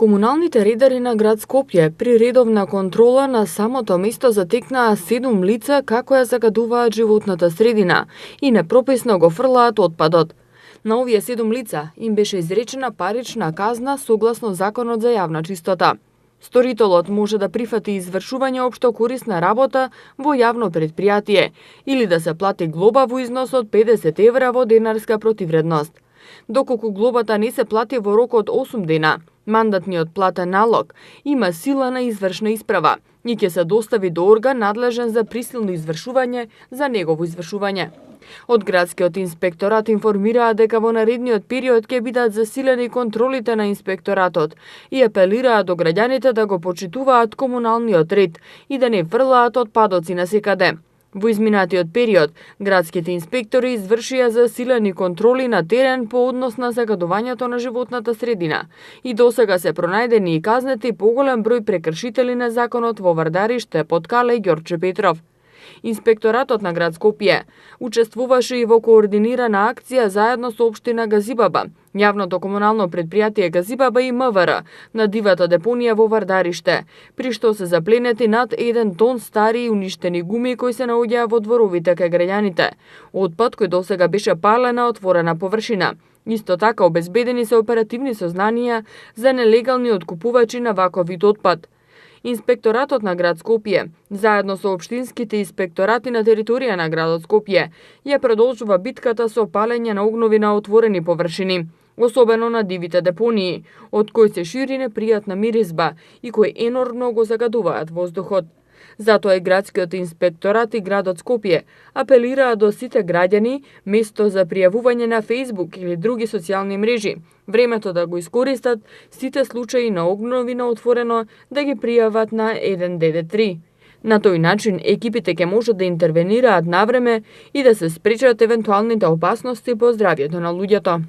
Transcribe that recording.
Комуналните редари на град Скопје при редовна контрола на самото место затекнаа 7 лица како ја загадуваат животната средина и непрописно го фрлаат отпадот. На овие 7 лица им беше изречена парична казна согласно Законот за јавна чистота. Сторителот може да прифати извршување општо корисна работа во јавно предпријатие или да се плати глоба во износ од 50 евра во денарска противредност. Доколку глобата не се плати во рок од 8 дена, мандатниот платен налог има сила на извршна исправа и ќе се достави до орган надлежен за присилно извршување за негово извршување. Од градскиот инспекторат информираа дека во наредниот период ќе бидат засилени контролите на инспекторатот и апелираа до граѓаните да го почитуваат комуналниот ред и да не фрлаат отпадоци насекаде. Во изминатиот период, градските инспектори извршија засилени контроли на терен по однос на загадувањето на животната средина и досега се пронајдени и казнети поголем број прекршители на законот во Вардариште, Подкале и Ѓорче Петров. Инспекторатот на град Скопје учествуваше и во координирана акција заедно со општина Газибаба, јавното комунално предпријатие Газибаба и МВР на дивата депонија во Вардариште, при што се запленети над 1 тон стари и уништени гуми кои се наоѓаа во дворовите кај граѓаните, отпад кој досега беше пален на отворена површина. Исто така обезбедени се оперативни сознанија за нелегални откупувачи на ваков вид отпад. Инспекторатот на град Скопје, заедно со општинските инспекторати на територија на градот Скопје, ја продолжува битката со палење на огнови на отворени површини, особено на дивите депонии, од кои се шири непријатна миризба и кои енормно го загадуваат воздухот. Затоа и градскиот инспекторат и градот Скопје апелираа до сите граѓани, место за пријавување на Facebook или други социјални мрежи, времето да го искористат сите случаи на огнови на отворено да ги пријават на 193. На тој начин екипите ќе можат да интервенираат навреме и да се спречат евентуалните опасности по здравјето на луѓето.